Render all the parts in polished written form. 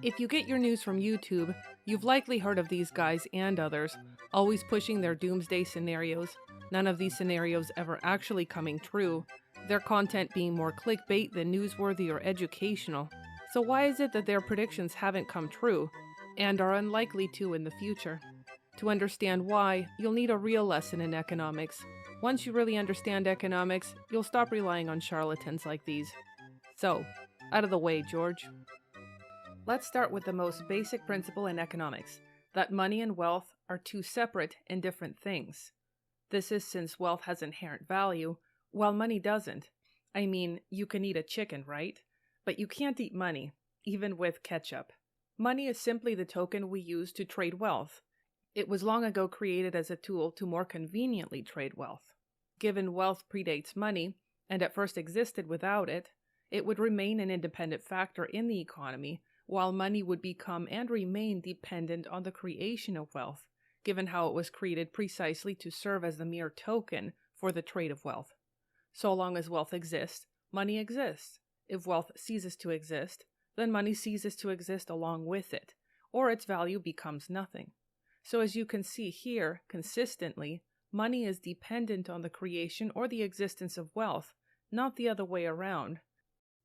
If you get your news from YouTube, you've likely heard of these guys and others, always pushing their doomsday scenarios, none of these scenarios ever actually coming true, their content being more clickbait than newsworthy or educational. So why is it that their predictions haven't come true, and are unlikely to in the future? To understand why, you'll need a real lesson in economics. Once you really understand economics, you'll stop relying on charlatans like these. So, out of the way, George. Let's start with the most basic principle in economics, that money and wealth are two separate and different things. This is since wealth has inherent value, while money doesn't. I mean, you can eat a chicken, right? But you can't eat money, even with ketchup. Money is simply the token we use to trade wealth. It was long ago created as a tool to more conveniently trade wealth. Given wealth predates money, and at first existed without it, it would remain an independent factor in the economy, while money would become and remain dependent on the creation of wealth, given how it was created precisely to serve as the mere token for the trade of wealth. So long as wealth exists, money exists. If wealth ceases to exist, then money ceases to exist along with it, or its value becomes nothing. So as you can see here, consistently, money is dependent on the creation or the existence of wealth, not the other way around.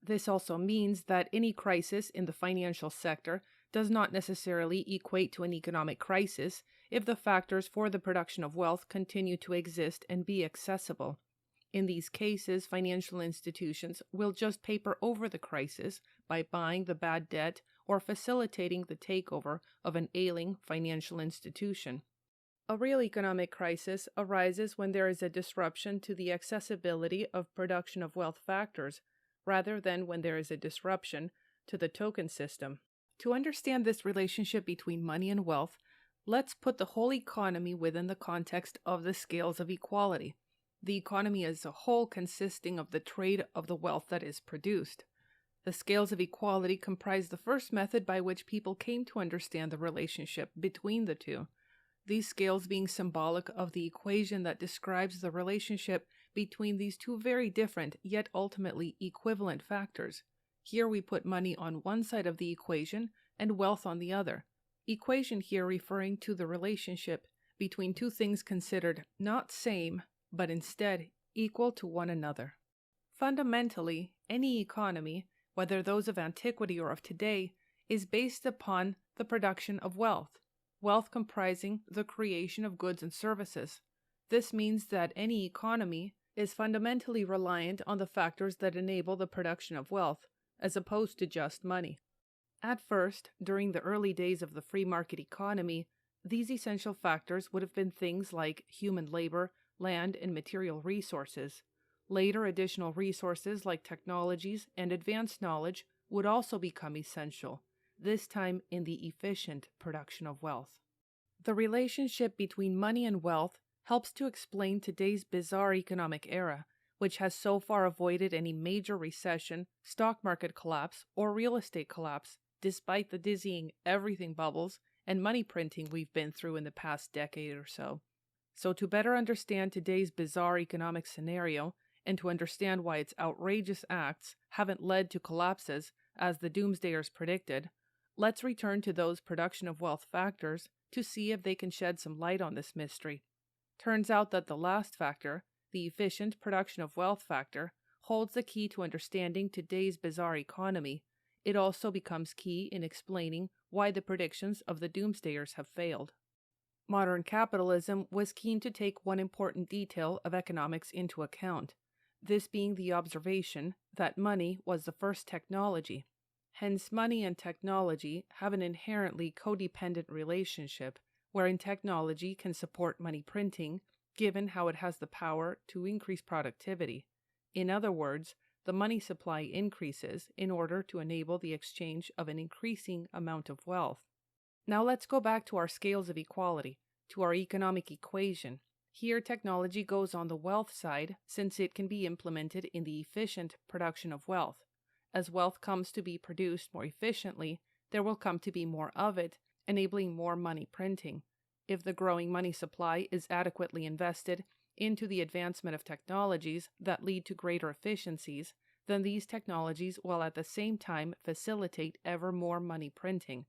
This also means that any crisis in the financial sector does not necessarily equate to an economic crisis if the factors for the production of wealth continue to exist and be accessible. In these cases, financial institutions will just paper over the crisis by buying the bad debt or facilitating the takeover of an ailing financial institution. A real economic crisis arises when there is a disruption to the accessibility of production of wealth factors, rather than when there is a disruption to the token system. To understand this relationship between money and wealth, let's put the whole economy within the context of the scales of equality. The economy as a whole consisting of the trade of the wealth that is produced. The scales of equality comprise the first method by which people came to understand the relationship between the two. These scales being symbolic of the equation that describes the relationship between these two very different yet ultimately equivalent factors. Here we put money on one side of the equation and wealth on the other. Equation here referring to the relationship between two things considered not same, but instead equal to one another. Fundamentally, any economy, whether those of antiquity or of today, is based upon the production of wealth comprising the creation of goods and services. This means that any economy is fundamentally reliant on the factors that enable the production of wealth, as opposed to just money. At first, during the early days of the free market economy, these essential factors would have been things like human labor, land, and material resources. Later, additional resources like technologies and advanced knowledge would also become essential, this time in the efficient production of wealth. The relationship between money and wealth helps to explain today's bizarre economic era, which has so far avoided any major recession, stock market collapse, or real estate collapse, despite the dizzying everything bubbles and money printing we've been through in the past decade or so. So to better understand today's bizarre economic scenario, and to understand why its outrageous acts haven't led to collapses as the doomsdayers predicted, let's return to those production of wealth factors to see if they can shed some light on this mystery. Turns out that the last factor, the efficient production of wealth factor, holds the key to understanding today's bizarre economy. It also becomes key in explaining why the predictions of the doomsdayers have failed. Modern capitalism was keen to take one important detail of economics into account, this being the observation that money was the first technology. Hence, money and technology have an inherently codependent relationship, wherein technology can support money printing, given how it has the power to increase productivity. In other words, the money supply increases in order to enable the exchange of an increasing amount of wealth. Now let's go back to our scales of equality, to our economic equation. Here, technology goes on the wealth side since it can be implemented in the efficient production of wealth. As wealth comes to be produced more efficiently, there will come to be more of it, enabling more money printing. If the growing money supply is adequately invested into the advancement of technologies that lead to greater efficiencies, then these technologies will at the same time facilitate ever more money printing.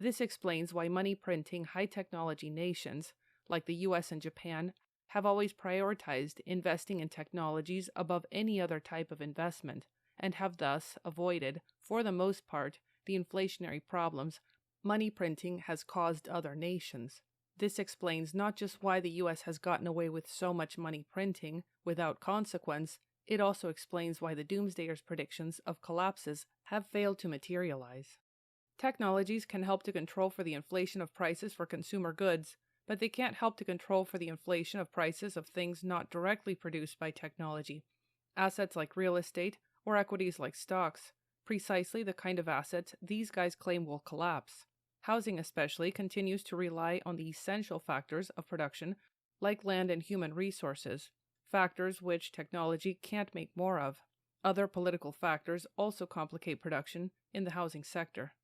This explains why money printing high-technology nations, like the US and Japan, have always prioritized investing in technologies above any other type of investment, and have thus avoided, for the most part, the inflationary problems money printing has caused other nations. This explains not just why the US has gotten away with so much money printing without consequence, it also explains why the doomsdayers' predictions of collapses have failed to materialize. Technologies can help to control for the inflation of prices for consumer goods, but they can't help to control for the inflation of prices of things not directly produced by technology. Assets like real estate or equities like stocks, precisely the kind of assets these guys claim will collapse. Housing especially continues to rely on the essential factors of production like land and human resources, factors which technology can't make more of. Other political factors also complicate production in the housing sector.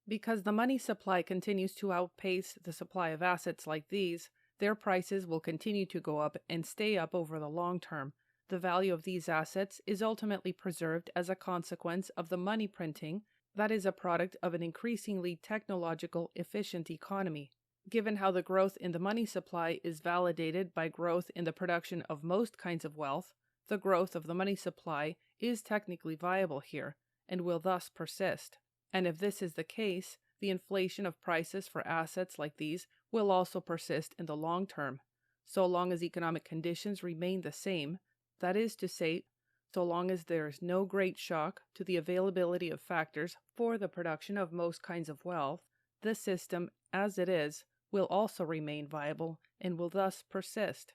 Because the money supply continues to outpace the supply of assets like these, their prices will continue to go up and stay up over the long term. The value of these assets is ultimately preserved as a consequence of the money printing that is a product of an increasingly technological efficient economy. Given how the growth in the money supply is validated by growth in the production of most kinds of wealth, the growth of the money supply is technically viable here and will thus persist. And if this is the case, the inflation of prices for assets like these will also persist in the long term, so long as economic conditions remain the same, that is to say, so long as there is no great shock to the availability of factors for the production of most kinds of wealth, the system, as it is, will also remain viable and will thus persist.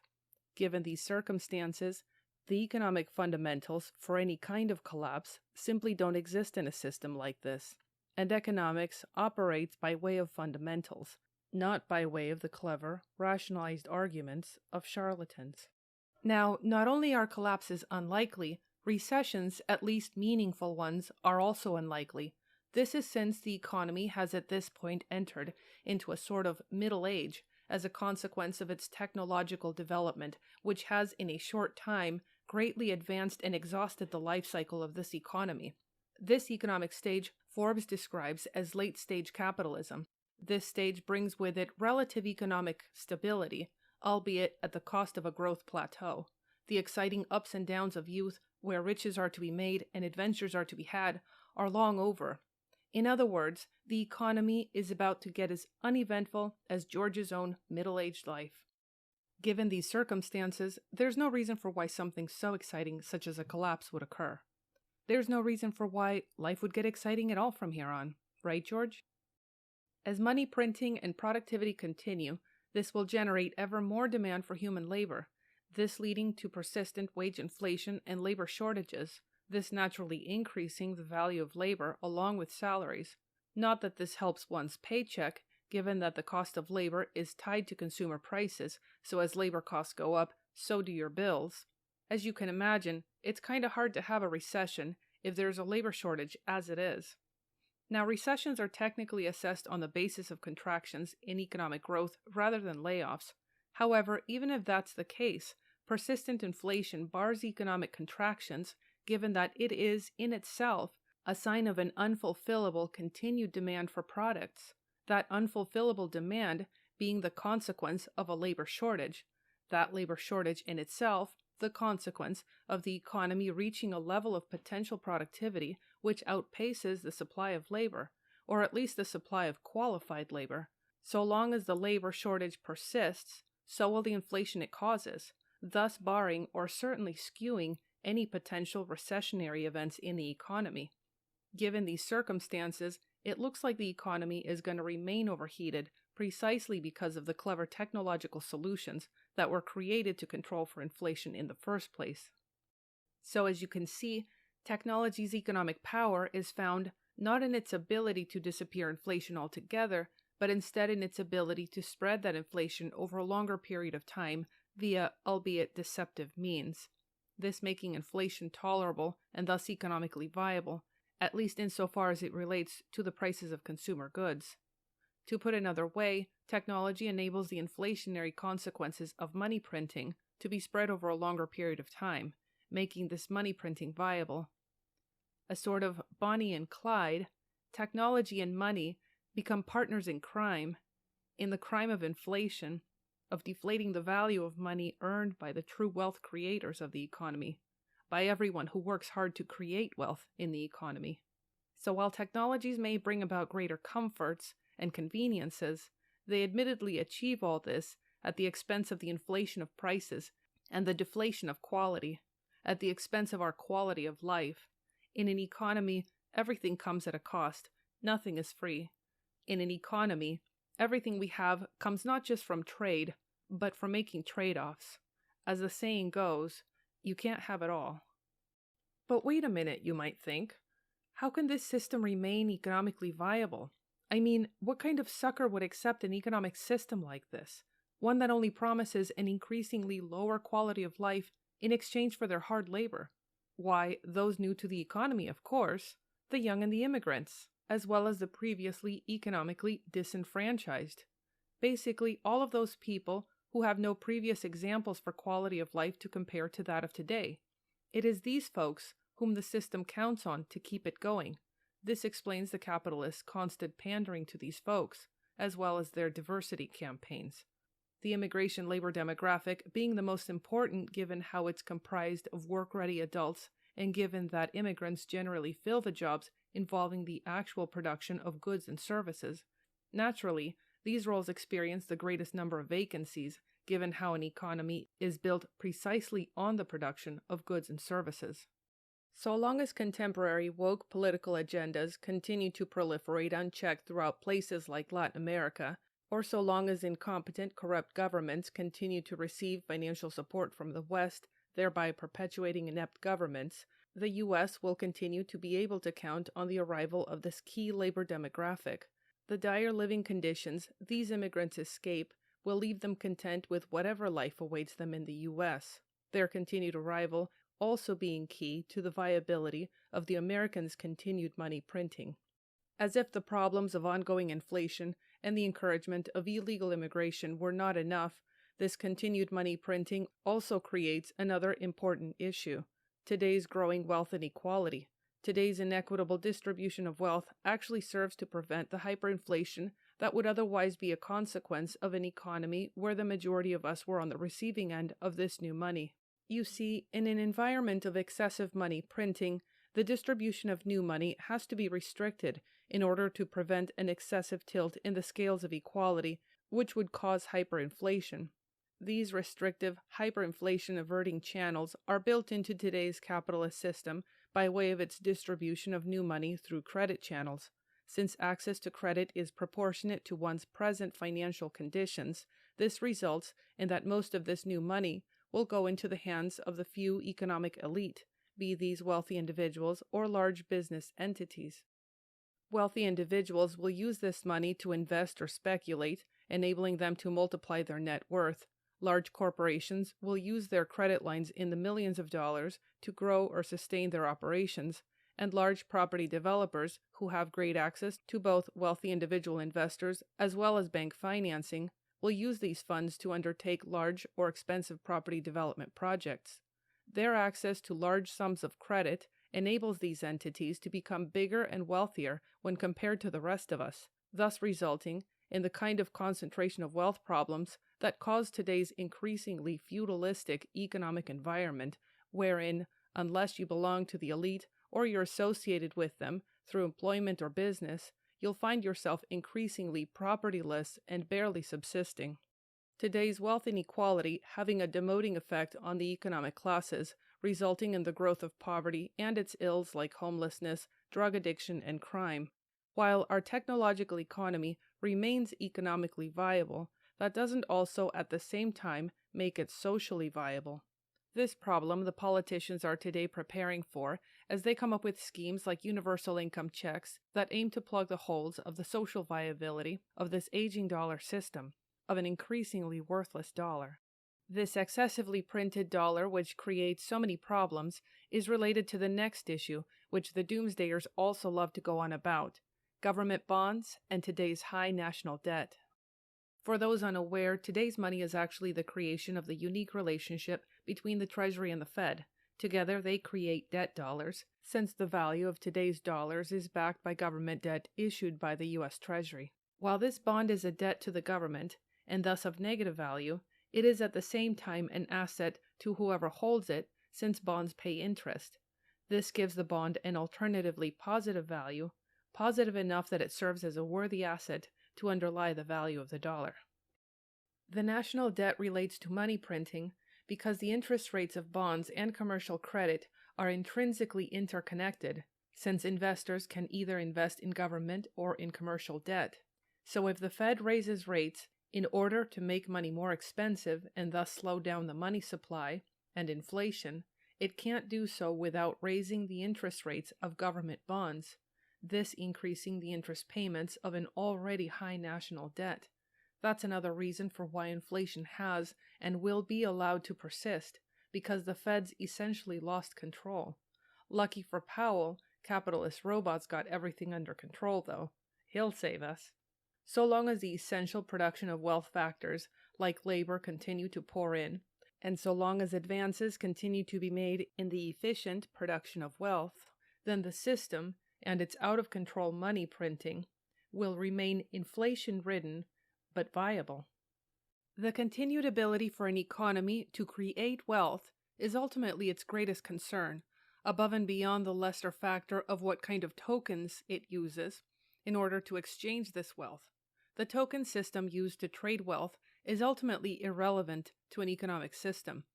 Given these circumstances, the economic fundamentals for any kind of collapse simply don't exist in a system like this, and economics operates by way of fundamentals, not by way of the clever, rationalized arguments of charlatans. Now, not only are collapses unlikely, recessions, at least meaningful ones, are also unlikely. This is since the economy has at this point entered into a sort of middle age as a consequence of its technological development, which has in a short time greatly advanced and exhausted the life cycle of this economy. This economic stage Forbes describes as late-stage capitalism. This stage brings with it relative economic stability, albeit at the cost of a growth plateau. The exciting ups and downs of youth, where riches are to be made and adventures are to be had, are long over. In other words, the economy is about to get as uneventful as George's own middle-aged life. Given these circumstances, there's no reason for why something so exciting such as a collapse would occur. There's no reason for why life would get exciting at all from here on, right, George? As money printing and productivity continue, this will generate ever more demand for human labor, this leading to persistent wage inflation and labor shortages, this naturally increasing the value of labor along with salaries. Not that this helps one's paycheck, given that the cost of labor is tied to consumer prices, so as labor costs go up, so do your bills. As you can imagine, it's kind of hard to have a recession if there's a labor shortage as it is. Now, recessions are technically assessed on the basis of contractions in economic growth rather than layoffs. However, even if that's the case, persistent inflation bars economic contractions, given that it is, in itself, a sign of an unfulfillable continued demand for products, that unfulfillable demand being the consequence of a labor shortage, that labor shortage in itself the consequence of the economy reaching a level of potential productivity which outpaces the supply of labor, or at least the supply of qualified labor. So long as the labor shortage persists, so will the inflation it causes, thus barring or certainly skewing any potential recessionary events in the economy. Given these circumstances, it looks like the economy is going to remain overheated precisely because of the clever technological solutions that were created to control for inflation in the first place. So as you can see, technology's economic power is found not in its ability to disappear inflation altogether, but instead in its ability to spread that inflation over a longer period of time via, albeit deceptive, means. This making inflation tolerable and thus economically viable, at least insofar as it relates to the prices of consumer goods. To put another way, technology enables the inflationary consequences of money printing to be spread over a longer period of time, making this money printing viable. A sort of Bonnie and Clyde, technology and money become partners in the crime of inflation, of deflating the value of money earned by the true wealth creators of the economy, by everyone who works hard to create wealth in the economy. So while technologies may bring about greater comforts and conveniences, they admittedly achieve all this at the expense of the inflation of prices and the deflation of quality, at the expense of our quality of life. In an economy, everything comes at a cost. Nothing is free. In an economy, everything we have comes not just from trade, but from making trade-offs. As the saying goes, you can't have it all. But wait a minute, you might think. How can this system remain economically viable? I mean, what kind of sucker would accept an economic system like this? One that only promises an increasingly lower quality of life in exchange for their hard labor. Why, those new to the economy, of course, the young and the immigrants, as well as the previously economically disenfranchised. Basically, all of those people who have no previous examples for quality of life to compare to that of today. It is these folks whom the system counts on to keep it going. This explains the capitalists' constant pandering to these folks, as well as their diversity campaigns. The immigration labor demographic being the most important given how it's comprised of work-ready adults and given that immigrants generally fill the jobs involving the actual production of goods and services. Naturally, these roles experience the greatest number of vacancies given how an economy is built precisely on the production of goods and services. So long as contemporary woke political agendas continue to proliferate unchecked throughout places like Latin America, or so long as incompetent, corrupt governments continue to receive financial support from the West, thereby perpetuating inept governments, the U.S. will continue to be able to count on the arrival of this key labor demographic. The dire living conditions these immigrants escape will leave them content with whatever life awaits them in the U.S., their continued arrival also being key to the viability of the Americans' continued money printing. As if the problems of ongoing inflation and the encouragement of illegal immigration were not enough, this continued money printing also creates another important issue: today's growing wealth inequality. Today's inequitable distribution of wealth actually serves to prevent the hyperinflation that would otherwise be a consequence of an economy where the majority of us were on the receiving end of this new money. You see, in an environment of excessive money printing, the distribution of new money has to be restricted in order to prevent an excessive tilt in the scales of equality, which would cause hyperinflation. These restrictive, hyperinflation-averting channels are built into today's capitalist system by way of its distribution of new money through credit channels. Since access to credit is proportionate to one's present financial conditions, this results in that most of this new money will go into the hands of the few economic elite, be these wealthy individuals or large business entities. Wealthy individuals will use this money to invest or speculate, enabling them to multiply their net worth. Large corporations will use their credit lines in the millions of dollars to grow or sustain their operations, and large property developers, who have great access to both wealthy individual investors as well as bank financing, will use these funds to undertake large or expensive property development projects. Their access to large sums of credit enables these entities to become bigger and wealthier when compared to the rest of us, thus resulting in the kind of concentration of wealth problems that cause today's increasingly feudalistic economic environment, wherein, unless you belong to the elite or you're associated with them through employment or business, you'll find yourself increasingly propertyless and barely subsisting. Today's wealth inequality having a demoting effect on the economic classes, resulting in the growth of poverty and its ills like homelessness, drug addiction, and crime. While our technological economy remains economically viable, that doesn't also at the same time make it socially viable. This problem the politicians are today preparing for as they come up with schemes like universal income checks that aim to plug the holes of the social viability of this aging dollar system, of an increasingly worthless dollar. This excessively printed dollar, which creates so many problems, is related to the next issue, which the doomsdayers also love to go on about. government bonds, and today's high national debt. For those unaware, today's money is actually the creation of the unique relationship between the Treasury and the Fed. Together, they create debt dollars, since the value of today's dollars is backed by government debt issued by the U.S. Treasury. While this bond is a debt to the government, and thus of negative value, it is at the same time an asset to whoever holds it, since bonds pay interest. This gives the bond an alternatively positive value, positive enough that it serves as a worthy asset to underlie the value of the dollar. The national debt relates to money printing because the interest rates of bonds and commercial credit are intrinsically interconnected, since investors can either invest in government or in commercial debt. So if the Fed raises rates in order to make money more expensive and thus slow down the money supply and inflation, it can't do so without raising the interest rates of government bonds, this increasing the interest payments of an already high national debt. That's another reason for why inflation has and will be allowed to persist, because the Fed's essentially lost control. Lucky for Powell, capitalist robots got everything under control, though. He'll save us. So long as the essential production of wealth factors, like labor, continue to pour in, and so long as advances continue to be made in the efficient production of wealth, then the system and its out-of-control money printing will remain inflation-ridden but viable. The continued ability for an economy to create wealth is ultimately its greatest concern, above and beyond the lesser factor of what kind of tokens it uses in order to exchange this wealth. The token system used to trade wealth is ultimately irrelevant to an economic system.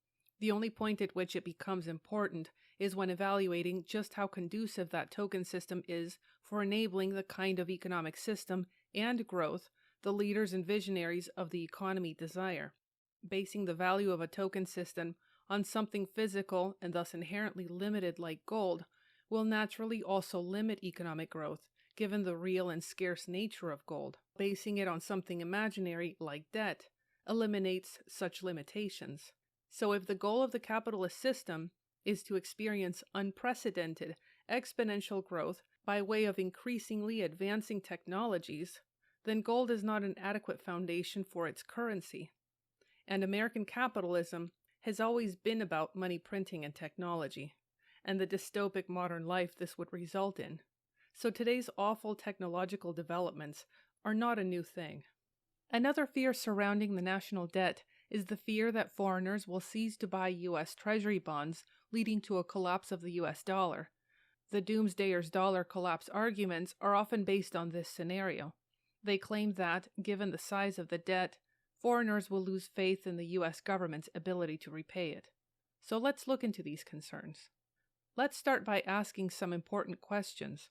The only point at which it becomes important is when evaluating just how conducive that token system is for enabling the kind of economic system and growth the leaders and visionaries of the economy desire. Basing the value of a token system on something physical and thus inherently limited like gold will naturally also limit economic growth, given the real and scarce nature of gold. Basing it on something imaginary like debt eliminates such limitations. So if the goal of the capitalist system is to experience unprecedented exponential growth by way of increasingly advancing technologies, then gold is not an adequate foundation for its currency. And American capitalism has always been about money printing and technology, and the dystopic modern life this would result in. So today's awful technological developments are not a new thing. Another fear surrounding the national debt is the fear that foreigners will cease to buy U.S. Treasury bonds, leading to a collapse of the U.S. dollar. The doomsdayers' dollar collapse arguments are often based on this scenario. They claim that, given the size of the debt, foreigners will lose faith in the U.S. government's ability to repay it. So let's look into these concerns. Let's start by asking some important questions.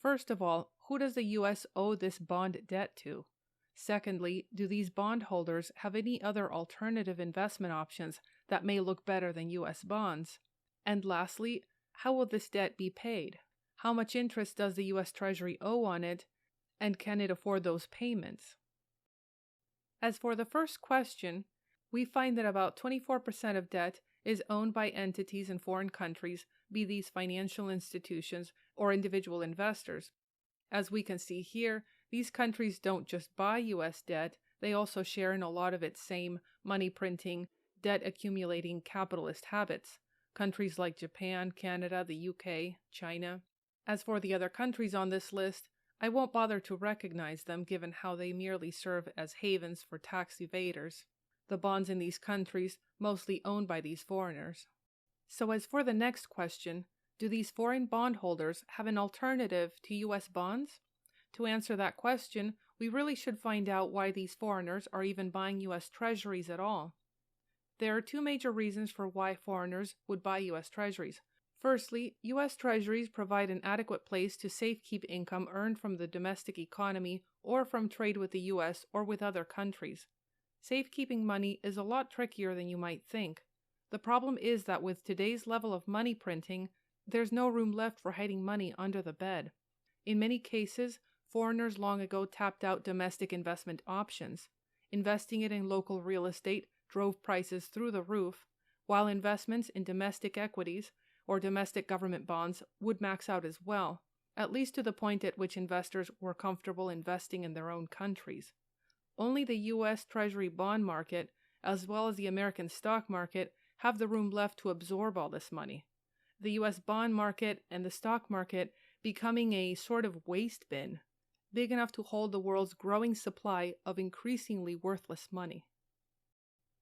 First of all, who does the U.S. owe this bond debt to? Secondly, do these bondholders have any other alternative investment options that may look better than U.S. bonds? And lastly, how will this debt be paid? How much interest does the U.S. Treasury owe on it, and can it afford those payments? As for the first question, we find that about 24% of debt is owned by entities in foreign countries, be these financial institutions or individual investors. As we can see here, these countries don't just buy U.S. debt, they also share in a lot of its same money-printing, debt-accumulating capitalist habits. Countries like Japan, Canada, the UK, China. As for the other countries on this list, I won't bother to recognize them given how they merely serve as havens for tax evaders. The bonds in these countries mostly owned by these foreigners. So as for the next question, do these foreign bondholders have an alternative to U.S. bonds? To answer that question, we really should find out why these foreigners are even buying U.S. treasuries at all. There are two major reasons for why foreigners would buy U.S. treasuries. Firstly, U.S. treasuries provide an adequate place to safekeep income earned from the domestic economy or from trade with the U.S. or with other countries. Safekeeping money is a lot trickier than you might think. The problem is that with today's level of money printing, there's no room left for hiding money under the bed. In many cases, foreigners long ago tapped out domestic investment options. Investing it in local real estate drove prices through the roof, while investments in domestic equities or domestic government bonds would max out as well, at least to the point at which investors were comfortable investing in their own countries. Only the U.S. Treasury bond market, as well as the American stock market, have the room left to absorb all this money. The U.S. bond market and the stock market becoming a sort of waste bin, big enough to hold the world's growing supply of increasingly worthless money.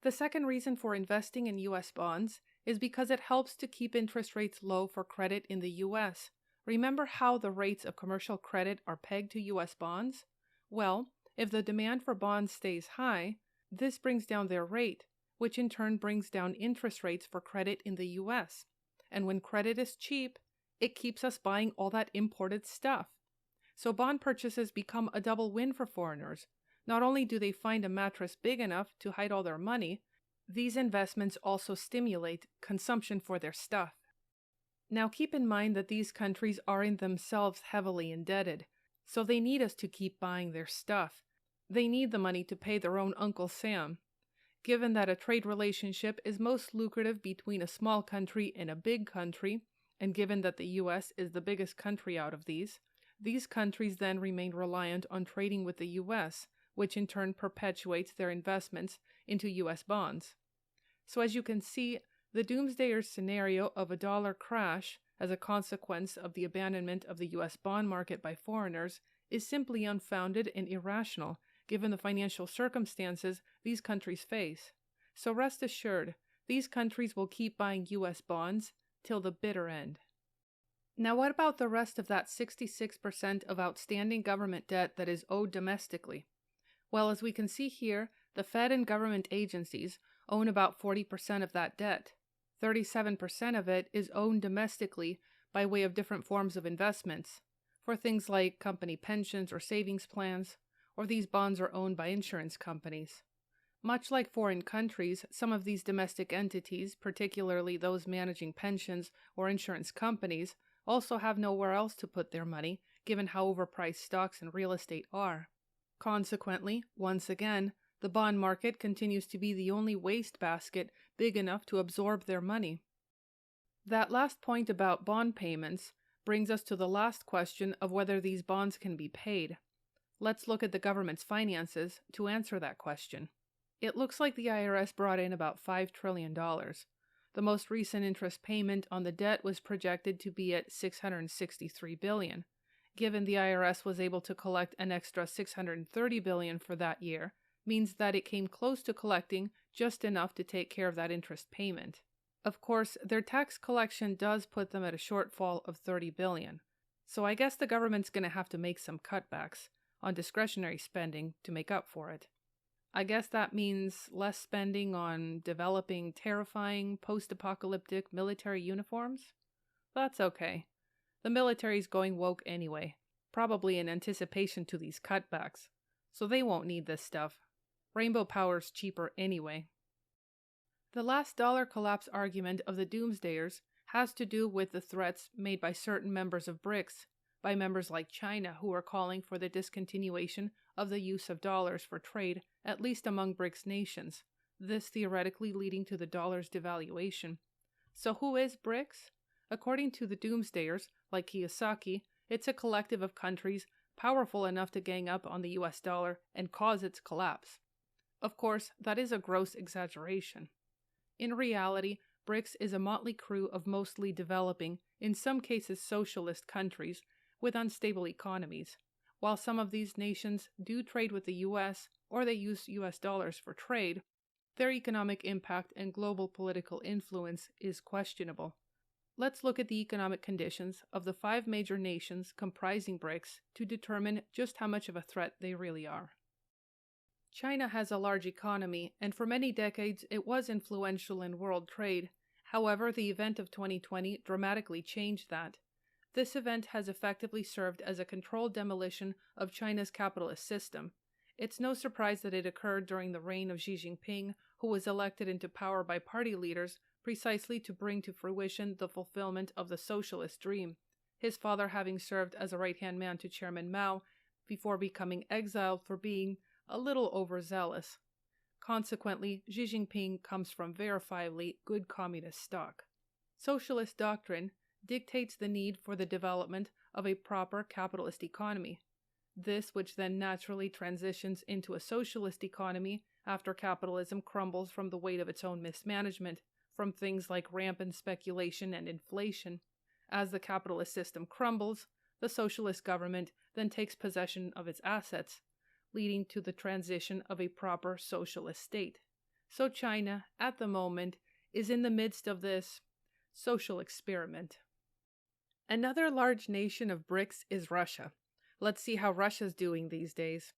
The second reason for investing in U.S. bonds is because it helps to keep interest rates low for credit in the U.S. Remember how the rates of commercial credit are pegged to U.S. bonds? Well, if the demand for bonds stays high, this brings down their rate, which in turn brings down interest rates for credit in the U.S. And when credit is cheap, it keeps us buying all that imported stuff. So bond purchases become a double win for foreigners. Not only do they find a mattress big enough to hide all their money, these investments also stimulate consumption for their stuff. Now keep in mind that these countries are in themselves heavily indebted, so they need us to keep buying their stuff. They need the money to pay their own Uncle Sam. Given that a trade relationship is most lucrative between a small country and a big country, and given that the U.S. is the biggest country out of these countries then remain reliant on trading with the U.S., which in turn perpetuates their investments into U.S. bonds. So as you can see, the doomsdayers scenario of a dollar crash as a consequence of the abandonment of the U.S. bond market by foreigners is simply unfounded and irrational, given the financial circumstances these countries face. So rest assured, these countries will keep buying U.S. bonds till the bitter end. Now what about the rest of that 66% of outstanding government debt that is owed domestically? Well, as we can see here, the Fed and government agencies own about 40% of that debt. 37% of it is owned domestically by way of different forms of investments, for things like company pensions or savings plans, or these bonds are owned by insurance companies. Much like foreign countries, some of these domestic entities, particularly those managing pensions or insurance companies, also have nowhere else to put their money, given how overpriced stocks and real estate are. Consequently, once again, the bond market continues to be the only wastebasket big enough to absorb their money. That last point about bond payments brings us to the last question of whether these bonds can be paid. Let's look at the government's finances to answer that question. It looks like the IRS brought in about $5 trillion. The most recent interest payment on the debt was projected to be at $663 billion. Given the IRS was able to collect an extra $630 billion for that year, means that it came close to collecting just enough to take care of that interest payment. Of course, their tax collection does put them at a shortfall of $30 billion. So I guess the government's going to have to make some cutbacks on discretionary spending to make up for it. I guess that means less spending on developing terrifying post-apocalyptic military uniforms? That's okay. The military's going woke anyway, probably in anticipation to these cutbacks, so they won't need this stuff. Rainbow power's cheaper anyway. The last dollar collapse argument of the doomsdayers has to do with the threats made by certain members of BRICS, by members like China who are calling for the discontinuation of the use of dollars for trade, at least among BRICS nations, this theoretically leading to the dollar's devaluation. So who is BRICS? According to the doomsdayers, like Kiyosaki, it's a collective of countries powerful enough to gang up on the US dollar and cause its collapse. Of course, that is a gross exaggeration. In reality, BRICS is a motley crew of mostly developing, in some cases socialist countries, with unstable economies. While some of these nations do trade with the US, or they use US dollars for trade, their economic impact and global political influence is questionable. Let's look at the economic conditions of the 5 major nations comprising BRICS to determine just how much of a threat they really are. China has a large economy, and for many decades it was influential in world trade. However, the event of 2020 dramatically changed that. This event has effectively served as a controlled demolition of China's capitalist system. It's no surprise that it occurred during the reign of Xi Jinping, who was elected into power by party leaders precisely to bring to fruition the fulfillment of the socialist dream, his father having served as a right-hand man to Chairman Mao before becoming exiled for being a little overzealous. Consequently, Xi Jinping comes from verifiably good communist stock. Socialist doctrine dictates the need for the development of a proper capitalist economy. This which then naturally transitions into a socialist economy after capitalism crumbles from the weight of its own mismanagement, from things like rampant speculation and inflation. As the capitalist system crumbles, the socialist government then takes possession of its assets, leading to the transition of a proper socialist state. So China, at the moment, is in the midst of this social experiment. Another large nation of BRICS is Russia. Let's see how Russia's doing these days.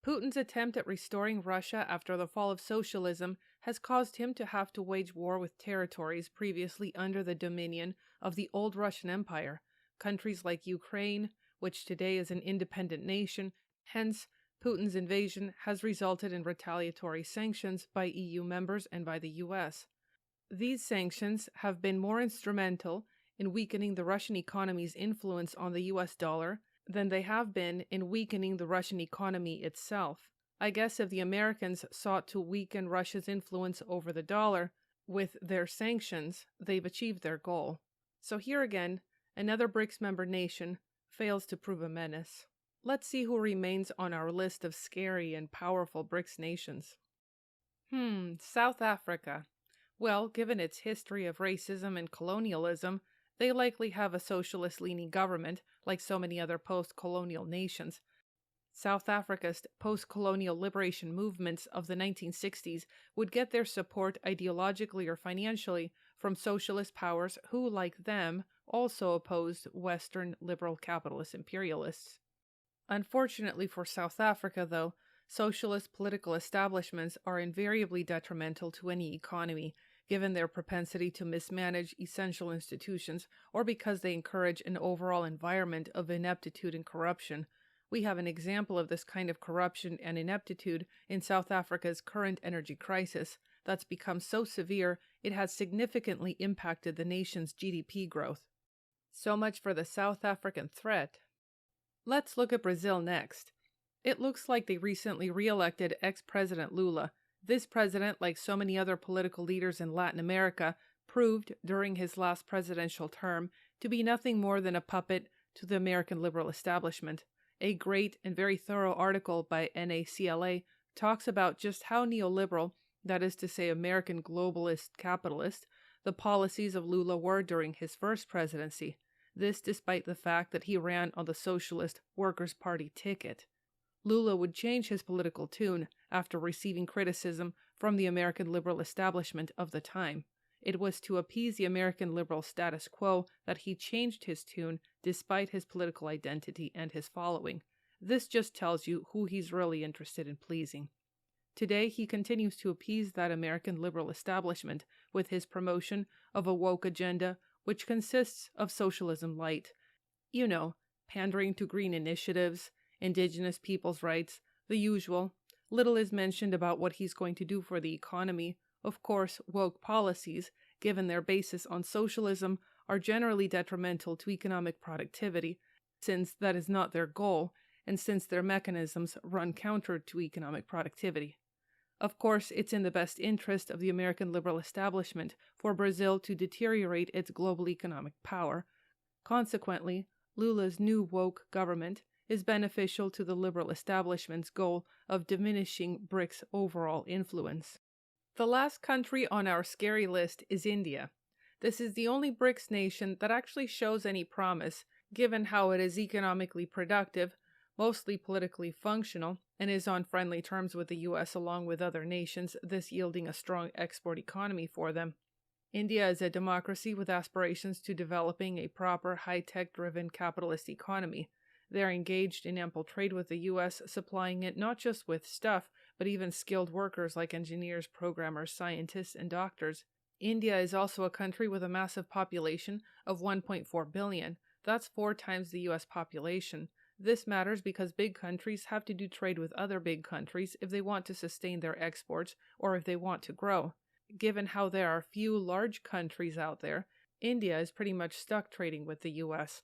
Putin's attempt at restoring Russia after the fall of socialism has caused him to have to wage war with territories previously under the dominion of the old Russian Empire, countries like Ukraine, which today is an independent nation. Hence, Putin's invasion has resulted in retaliatory sanctions by EU members and by the US. These sanctions have been more instrumental in weakening the Russian economy's influence on the US dollar than they have been in weakening the Russian economy itself. I guess if the Americans sought to weaken Russia's influence over the dollar with their sanctions, they've achieved their goal. So here again, another BRICS member nation fails to prove a menace. Let's see who remains on our list of scary and powerful BRICS nations. South Africa. Well, given its history of racism and colonialism, they likely have a socialist-leaning government, like so many other post-colonial nations. South Africa's post-colonial liberation movements of the 1960s would get their support ideologically or financially from socialist powers who, like them, also opposed Western liberal capitalist imperialists. Unfortunately for South Africa, though, socialist political establishments are invariably detrimental to any economy, given their propensity to mismanage essential institutions, or because they encourage an overall environment of ineptitude and corruption. We have an example of this kind of corruption and ineptitude in South Africa's current energy crisis that's become so severe it has significantly impacted the nation's GDP growth. So much for the South African threat. Let's look at Brazil next. It looks like they recently re-elected ex-President Lula. This president, like so many other political leaders in Latin America, proved during his last presidential term to be nothing more than a puppet to the American liberal establishment. A great and very thorough article by NACLA talks about just how neoliberal, that is to say American globalist capitalist, the policies of Lula were during his first presidency. This despite the fact that he ran on the Socialist Workers' Party ticket. Lula would change his political tune after receiving criticism from the American liberal establishment of the time. It was to appease the American liberal status quo that he changed his tune despite his political identity and his following. This just tells you who he's really interested in pleasing. Today, he continues to appease that American liberal establishment with his promotion of a woke agenda, which consists of socialism light. You know, pandering to green initiatives, indigenous people's rights, the usual. Little is mentioned about what he's going to do for the economy. Of course, woke policies, given their basis on socialism, are generally detrimental to economic productivity, since that is not their goal, and since their mechanisms run counter to economic productivity. Of course, it's in the best interest of the American liberal establishment for Brazil to deteriorate its global economic power. Consequently, Lula's new woke government is beneficial to the liberal establishment's goal of diminishing BRICS' overall influence. The last country on our scary list is India. This is the only BRICS nation that actually shows any promise, given how it is economically productive, mostly politically functional, and is on friendly terms with the US along with other nations, this yielding a strong export economy for them. India is a democracy with aspirations to developing a proper, high-tech-driven capitalist economy. They are engaged in ample trade with the US, supplying it not just with stuff, but even skilled workers like engineers, programmers, scientists, and doctors. India is also a country with a massive population of 1.4 billion. That's 4 times the US population. This matters because big countries have to do trade with other big countries if they want to sustain their exports or if they want to grow. Given how there are few large countries out there, India is pretty much stuck trading with the US.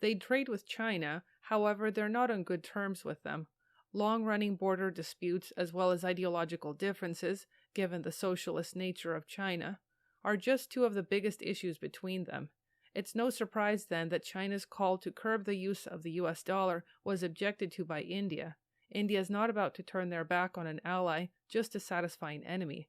They trade with China, however, they're not on good terms with them. Long-running border disputes, as well as ideological differences, given the socialist nature of China, are just 2 of the biggest issues between them. It's no surprise then that China's call to curb the use of the US dollar was objected to by India. India is not about to turn their back on an ally just to satisfy an enemy.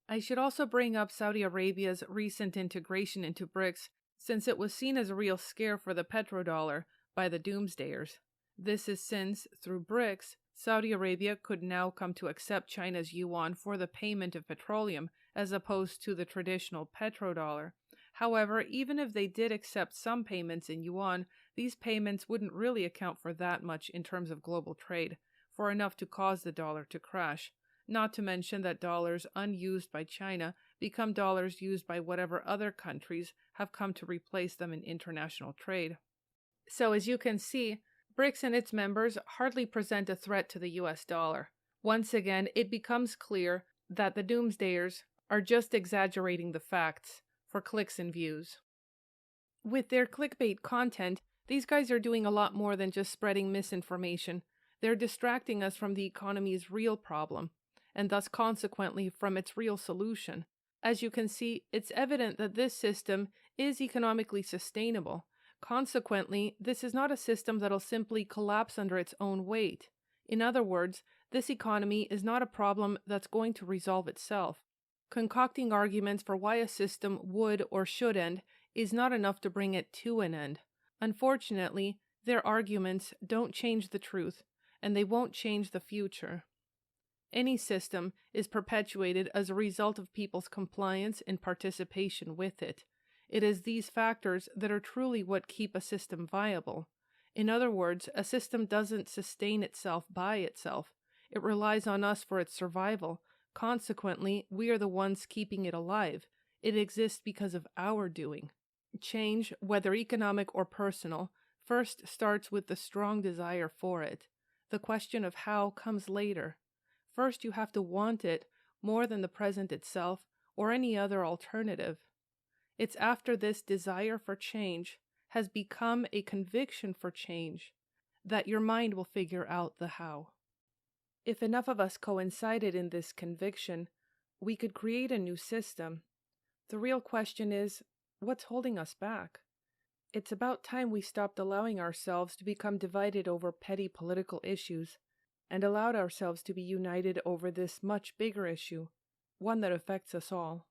I should also bring up Saudi Arabia's recent integration into BRICS, since it was seen as a real scare for the petrodollar by the doomsdayers. This is since, through BRICS, Saudi Arabia could now come to accept China's yuan for the payment of petroleum as opposed to the traditional petrodollar. However, even if they did accept some payments in yuan, these payments wouldn't really account for that much in terms of global trade, for enough to cause the dollar to crash. Not to mention that dollars unused by China become dollars used by whatever other countries have come to replace them in international trade. So as you can see, BRICS and its members hardly present a threat to the US dollar. Once again, it becomes clear that the doomsdayers are just exaggerating the facts for clicks and views. With their clickbait content, these guys are doing a lot more than just spreading misinformation. They're distracting us from the economy's real problem, and thus consequently from its real solution. As you can see, it's evident that this system is economically sustainable. Consequently, this is not a system that'll simply collapse under its own weight. In other words, this economy is not a problem that's going to resolve itself. Concocting arguments for why a system would or should end is not enough to bring it to an end. Unfortunately, their arguments don't change the truth, and they won't change the future. Any system is perpetuated as a result of people's compliance and participation with it. It is these factors that are truly what keep a system viable. In other words, a system doesn't sustain itself by itself. It relies on us for its survival. Consequently, we are the ones keeping it alive. It exists because of our doing. Change, whether economic or personal, first starts with the strong desire for it. The question of how comes later. First, you have to want it more than the present itself or any other alternative. It's after this desire for change has become a conviction for change that your mind will figure out the how. If enough of us coincided in this conviction, we could create a new system. The real question is, what's holding us back? It's about time we stopped allowing ourselves to become divided over petty political issues and allowed ourselves to be united over this much bigger issue, one that affects us all.